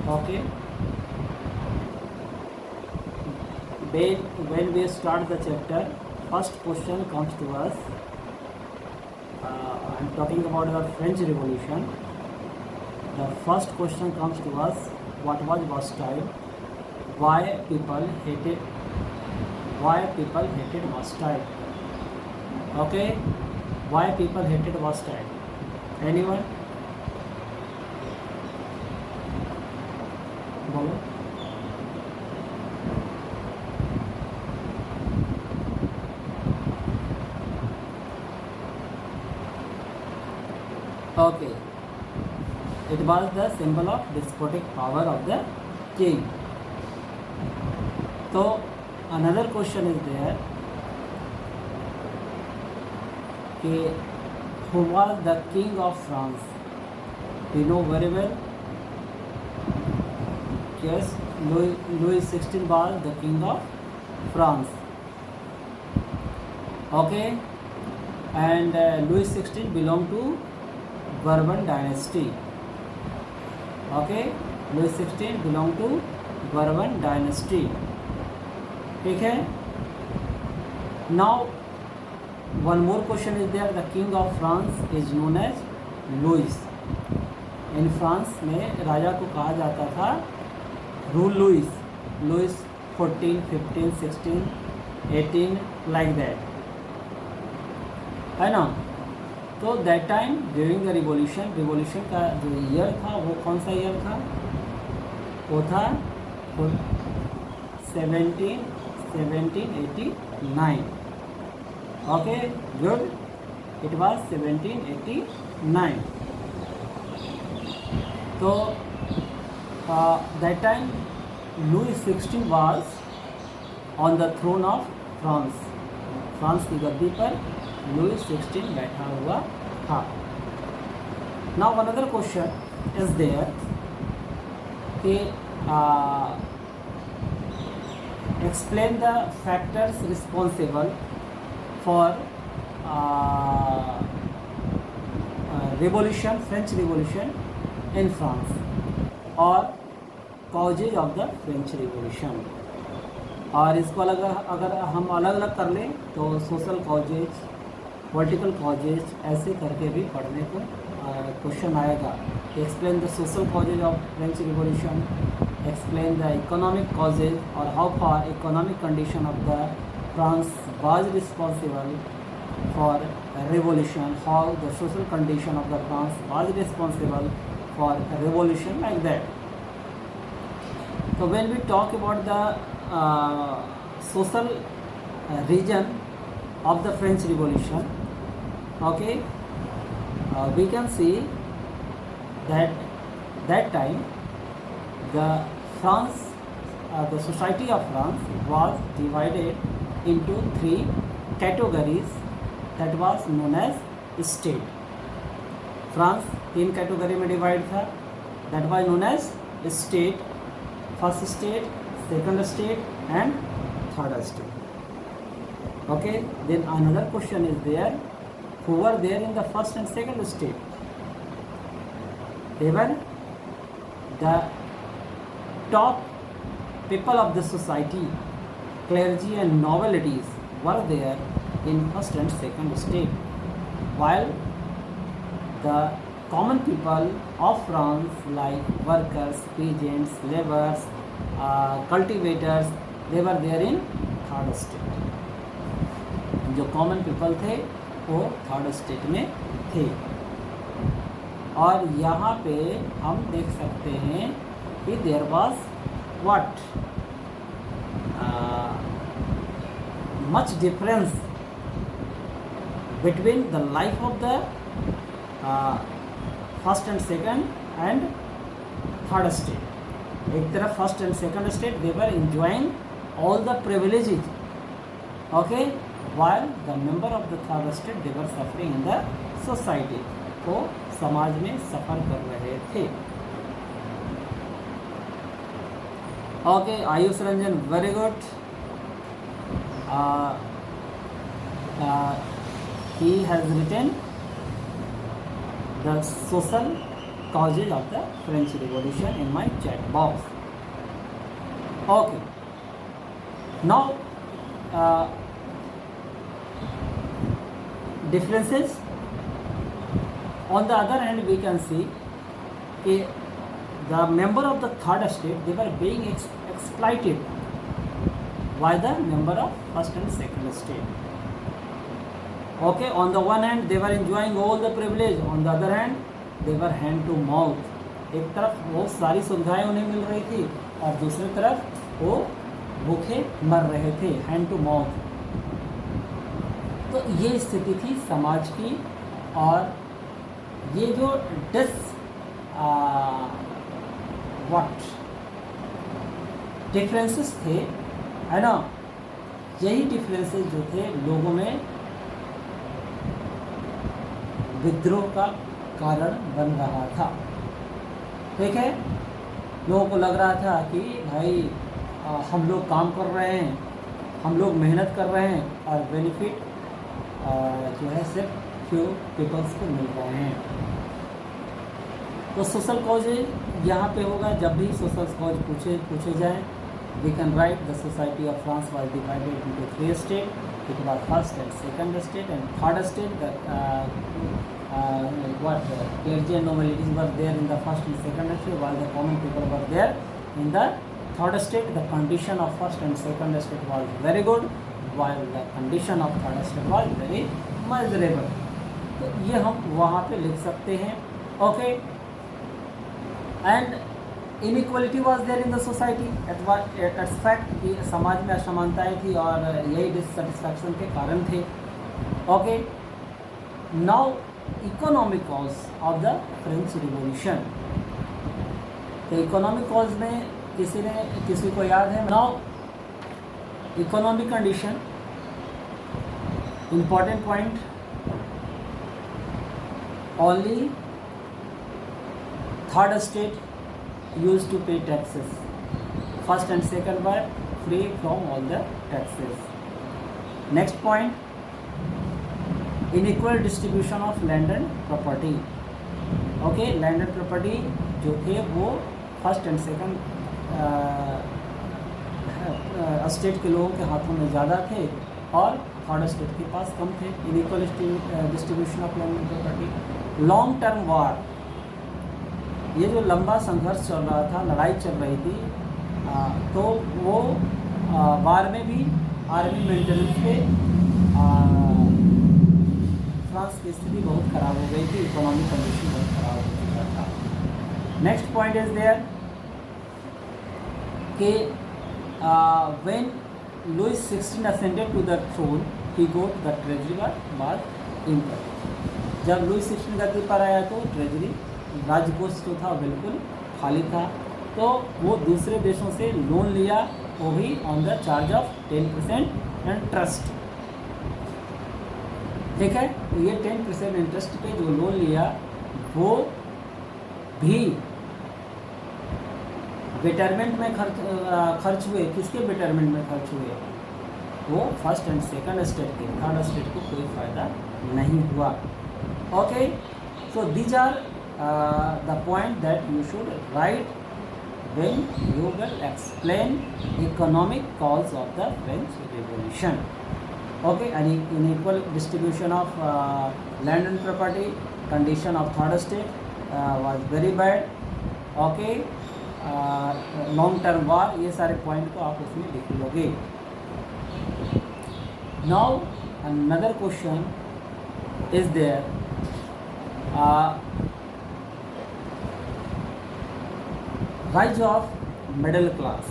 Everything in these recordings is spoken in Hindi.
Okay, when we start the chapter, first question comes to us. I'm talking about the French Revolution. The first question comes to us: what was Bastille? Why people hated Bastille? Okay, why people hated Bastille? Anyone? बोलो. Okay, it was the symbol of despotic power of the king. So another question is there कि who was the king of France? We know very well. Yes, Louis XVI was the king of France. Okay, and Louis XVI belonged to Bourbon dynasty. Okay, Louis XVI belonged to Bourbon dynasty. ठीक है. Now one more question is there. The king of France is known as Louis. In France में राजा को कहा जाता था रूल लुइस 14, 15, 16, 18 लाइक दैट, है ना. तो that time during the revolution का जो ईयर था वो कौन सा ईयर था? वो था 1789. Okay, good. It was 1789. तो that time Louis 16 was on the throne of France की गद्दी पर लुई 16 बैठा हुआ था. Now another question is there कि explain the factors responsible for French Revolution in France, or causes of the French Revolution. और इसको अगर हम अलग अलग कर लें तो सोशल कॉजेज, पॉलिटिकल कॉजेज, ऐसे करके भी पढ़ने को क्वेश्चन आएगा. Explain the social causes of French revolution, explain the economic causes or how far economic condition of the France was responsible for revolution, how the social condition of the France was responsible for revolution, like that. So when we talk about the social region of the French Revolution, okay, we can see that time the society of France was divided into 3 categories that was known as state. France 3 category में डिवाइड था, that was known as state. First state, second state and third state. Okay, then another question is there, who were there in the first and second state? They were the top people of the society, clergy and nobilities were there in first and second state, while the common people of France like workers, peasants, laborers, cultivators, they were there in third state. जो कॉमन पीपल थे वो थर्ड स्टेट में थे. और यहाँ पे हम देख सकते हैं कि there was what much difference between the life of the first and second and third state. एक तरफ first and second state they were enjoying all the privileges, okay, while the member of the third state they were suffering in the society. वो समाज में सफ़र कर रहे थे. Okay, Ayush Ranjan, very good. he has written the social causes of the French Revolution in my chat box. Okay. Now, differences. On the other hand, we can see the member of the third estate, they were being exploited by the member of first and second estate. Okay, on the one hand they were enjoying all the privilege, on the other hand they were hand to mouth. एक तरफ बहुत सारी सुविधाएं उन्हें मिल रही थी और दूसरी तरफ वो भूखे मर रहे थे, हैंड टू माउथ. तो ये स्थिति थी समाज की. और ये जो डिफरेंसेस थे, है ना, यही डिफरेंसेस जो थे लोगों में विद्रोह का कारण बन रहा था. ठीक है, लोगों को लग रहा था कि भाई हम लोग काम कर रहे हैं, हम लोग मेहनत कर रहे हैं और बेनिफिट जो है सिर्फ फ्यू पीपल्स को मिल रहे हैं. तो सोशल कॉज यहाँ पे होगा. जब भी सोशल कॉज पूछे जाए, we can write the society of France was divided into 3 state. It was first and second state and third state. What clergy and nobilities were there in the first and second state, while the common people were there in the third state. The condition of first and second state was very good, while the condition of third state was very miserable. तो ये हम वहाँ पे लिख सकते हैं. Okay. And inequality was there in the society. It's fact कि समाज में असमानताएँ थी और यही डिससेटिस्फैक्शन के कारण थे. Okay. Now economic cause of the French revolution. तो इकोनॉमिक कॉज में किसी को याद है? Now economic condition, important point, only third state used to pay taxes. First and second were free from all the taxes. Next point, unequal distribution of land and property. Okay, land and property जो थे वो फर्स्ट एंड सेकंड स्टेट के लोगों के हाथों में ज़्यादा थे और थर्ड स्टेट के पास कम थे. Unequal distribution of land and property. Long term war, ये जो लंबा संघर्ष चल रहा था, लड़ाई चल रही थी, तो वो वार में भी आर्मी मेंटेनेंस पे फ्रांस की स्थिति बहुत ख़राब हो गई थी. इकोनॉमिक कंडीशन बहुत ख़राब हो चुका था. नेक्स्ट पॉइंट इज देयर कि when Louis XVI ascended to the throne, he got the treasury was empty. जब लुई 16 गद्दी पर आया तो ट्रेजरी, राजकोष जो था बिल्कुल खाली था. तो वो दूसरे देशों से लोन लिया, वो भी on the charge of 10% interest. ठीक है, तो ये 10% इंटरेस्ट पे जो लोन लिया वो भी बेटरमेंट में खर्च हुए. किसके बेटरमेंट में खर्च हुए? वो फर्स्ट एंड सेकंड स्टेट के. थर्ड स्टेट को कोई फ़ायदा नहीं हुआ. Okay, so these are the point that you should write when you will explain economic cause of the French revolution. Okay, and unequal distribution of land and property, condition of third state was very bad. Okay, long term war, ये सारे पॉइंट को आप उसमें लिख लोगे. Now another question is there, rise of middle class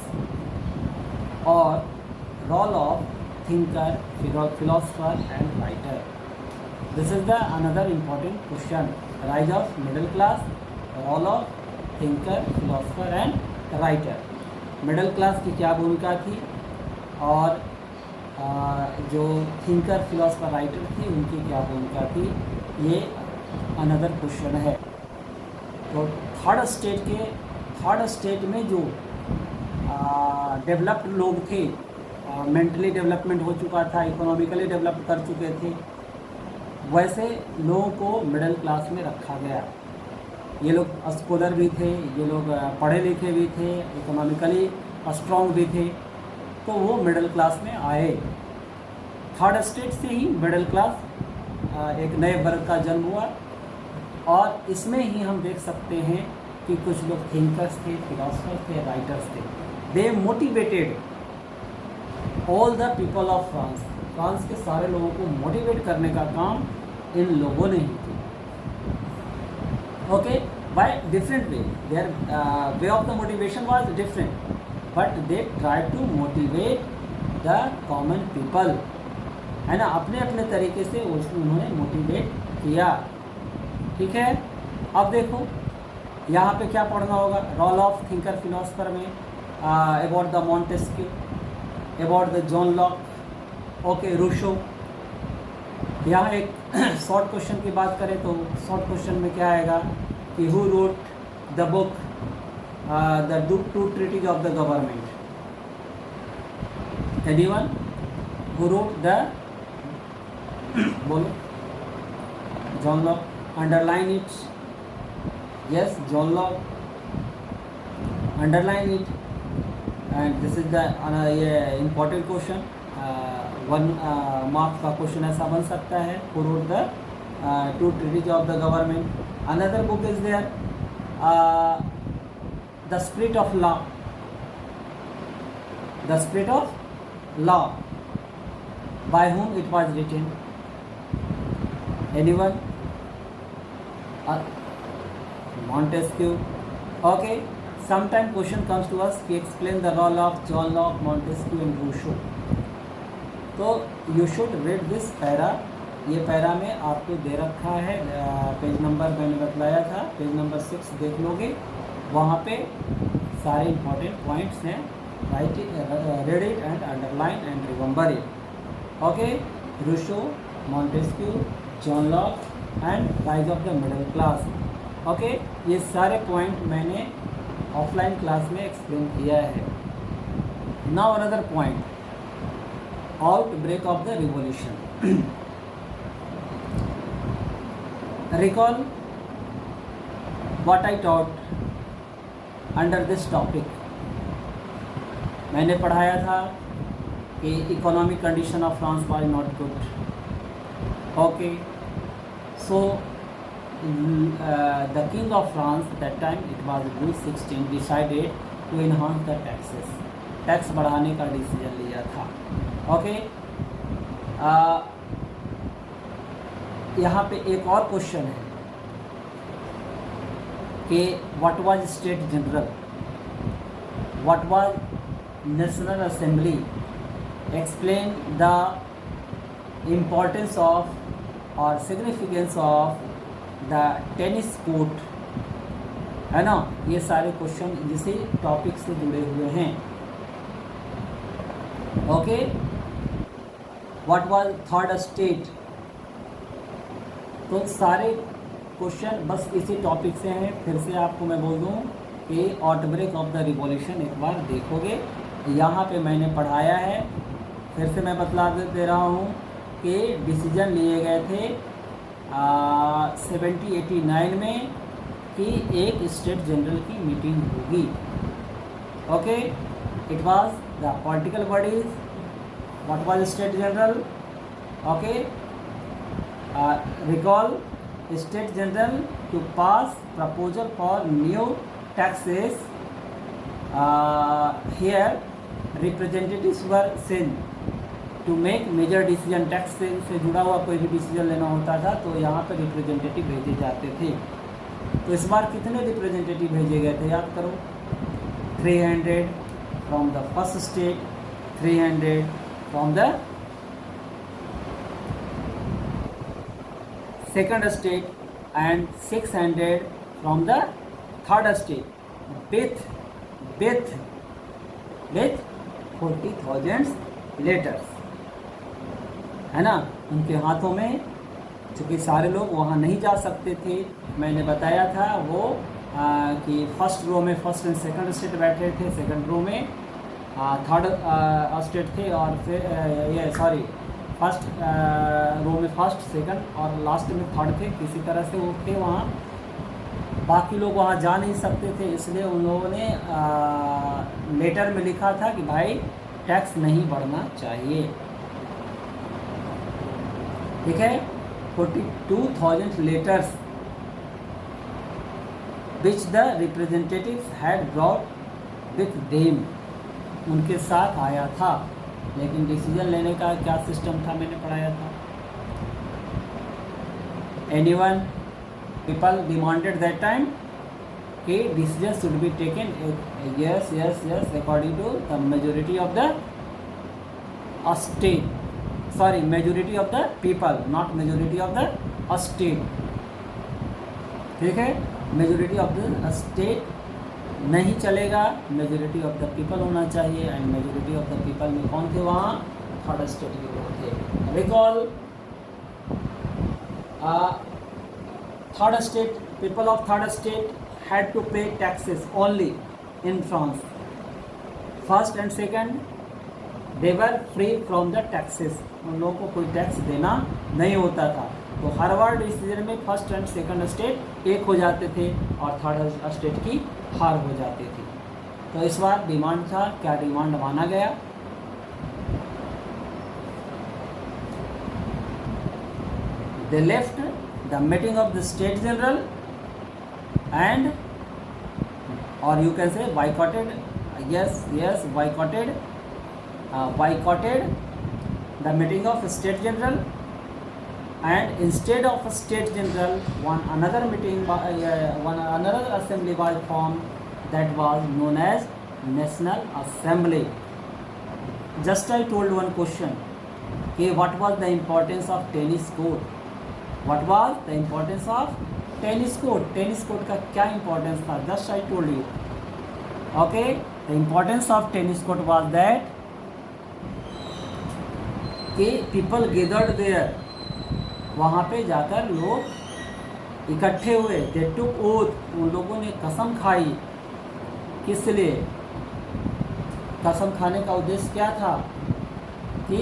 और role of thinker, philosopher and writer. This is the another important question. Rise of middle class, role of thinker, philosopher and writer. Middle class की क्या भूमिका थी और जो थिंकर, फिलोसफर, राइटर थी उनकी क्या भूमिका थी, ये अनदर क्वेश्चन है. तो थर्ड स्टेट में जो डेवलप्ड लोग थे, मेंटली डेवलपमेंट हो चुका था, इकोनॉमिकली डेवलप कर चुके थे, वैसे लोगों को मिडिल क्लास में रखा गया. ये लोग स्कॉलर भी थे, ये लोग पढ़े लिखे भी थे, इकोनॉमिकली स्ट्रॉन्ग भी थे, तो वो मिडिल क्लास में आए। थर्ड स्टेट से ही मिडिल क्लास एक नए वर्ग का जन्म हुआ। और इसमें ही हम देख सकते हैं कि कुछ लोग थिंकर्स थे, फिलोसफर्स थे, राइटर्स थे। They motivated all the people of France. France के सारे लोगों को मोटिवेट करने का काम इन लोगों ने ही किया। Okay, by different way, there way of the motivation was different, but they try to motivate the common people, है ना, अपने अपने तरीके से उन्होंने मोटिवेट किया। ठीक है, अब देखो यहाँ पे क्या पढ़ना होगा, रोल ऑफ थिंकर फिलोसफर में about the Montesquieu, about the John Locke, okay, Rousseau. यहाँ एक शॉर्ट क्वेश्चन की बात करें तो शॉर्ट क्वेश्चन में क्या आएगा कि who wrote the book the two treaties of the government, anyone who wrote the, बोलो, John Locke, underline it, yes John Locke, underline it. And this is the ये इम्पॉर्टेंट क्वेश्चन, 1 मार्क का क्वेश्चन ऐसा बन सकता है, who wrote the two treaties of the government. Another book is there the spirit of law, the spirit of law, by whom it was written, anyone? Montesquieu. Okay, sometime question comes to us, we explain the role of John Locke, Montesquieu and Rousseau. तो you should read this para. ये पैरा में आपको दे रखा है, पेज नंबर मैंने बतलाया था, पेज नंबर 6 देख लोगे, वहाँ पे सारे इंपॉर्टेंट पॉइंट्स हैं। Right, read it and underline and remember it. Okay, Rousseau, Montesquieu, John Locke and rise of the middle class. Okay, ये सारे पॉइंट मैंने ऑफलाइन क्लास में एक्सप्लेन किया है। Now another point, outbreak of the revolution. Recall what I taught under this topic. मैंने पढ़ाया था कि economic condition of France was not good. Okay, so the king of France that time it was Louis 16 decided to enhance the taxes. Tax बढ़ाने का डिसीजन लिया था। ओके, यहाँ पे एक और क्वेश्चन है कि what was state general, what was national assembly, explain the importance of और significance of the tennis court, है ना। ये सारे क्वेश्चन इसी टॉपिक से जुड़े हुए हैं। Okay, what was third state, तो सारे क्वेश्चन बस इसी टॉपिक से हैं। फिर से आपको मैं बोल दूं कि आउटब्रेक ऑफ द रिवॉल्यूशन एक बार देखोगे, यहाँ पे मैंने पढ़ाया है। फिर से मैं बतला दे रहा हूँ कि डिसीजन लिए गए थे 1789 में कि एक स्टेट जनरल की मीटिंग होगी। Okay, it was the political bodies, what was state general. Okay, recall state general to pass proposal for new taxes. Here representatives were sent to make major decision। Tax से जुड़ा हुआ कोई भी डिसीजन लेना होता था तो यहाँ पे रिप्रेजेंटेटिव भेजे जाते थे। तो इस बार कितने रिप्रेजेंटेटिव भेजे गए थे याद करो, 300 from the first state, 300 from the second state and 600 from the third state with 40,000 letters, है ना, उनके हाथों में। चूँकि सारे लोग वहाँ नहीं जा सकते थे, मैंने बताया था वो कि फर्स्ट रो में फर्स्ट एंड सेकंड स्टेट बैठे थे, सेकंड रो में थर्ड स्टेट थे, और फिर फर्स्ट रो में फर्स्ट, सेकंड और लास्ट में थर्ड थे। किसी तरह से वो थे वहाँ। बाकी लोग वहाँ जा नहीं सकते थे, इसलिए उन्होंने लेटर में लिखा था कि भाई टैक्स नहीं बढ़ना चाहिए। ठीक है, 42,000 letters which the representatives had brought with them, उनके साथ आया था। लेकिन डिसीजन लेने का क्या सिस्टम था, मैंने पढ़ाया था। Anyone, people demanded that time कि decision should be taken yes yes yes according to the majority of the state, sorry majority of the people, not majority of the state. ठीक है, मेजोरिटी ऑफ द स्टेट नहीं चलेगा, मेजोरिटी ऑफ द पीपल होना चाहिए। And majority of the people में कौन थे वहाँ, थर्ड स्टेट के लोग थे। Recall, third state, people of third state had to pay taxes only in France. First and second they were free from the taxes, उन लोगों को कोई टैक्स देना नहीं होता था। तो हार्वर्ड डिसीजन में फर्स्ट एंड सेकंड स्टेट एक हो जाते थे और थर्ड स्टेट की हार हो जाती थी। तो इस बार डिमांड था, क्या डिमांड माना गया, they left the meeting of the state general and और you can say boycotted, yes yes boycotted, boycotted the meeting of state general, and instead of state general one another meeting one another assembly was formed that was known as National Assembly. Just I told one question कि what was the importance of tennis court, what was the importance of tennis court, tennis court का क्या importance था, just I told you. Okay, the importance of tennis court was that कि पीपल गेदर्ड देयर, वहाँ पे जाकर लोग इकट्ठे हुए। दे टुक ओथ, उन लोगों ने कसम खाई। किस लिए कसम खाने का उद्देश्य क्या था कि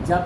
जब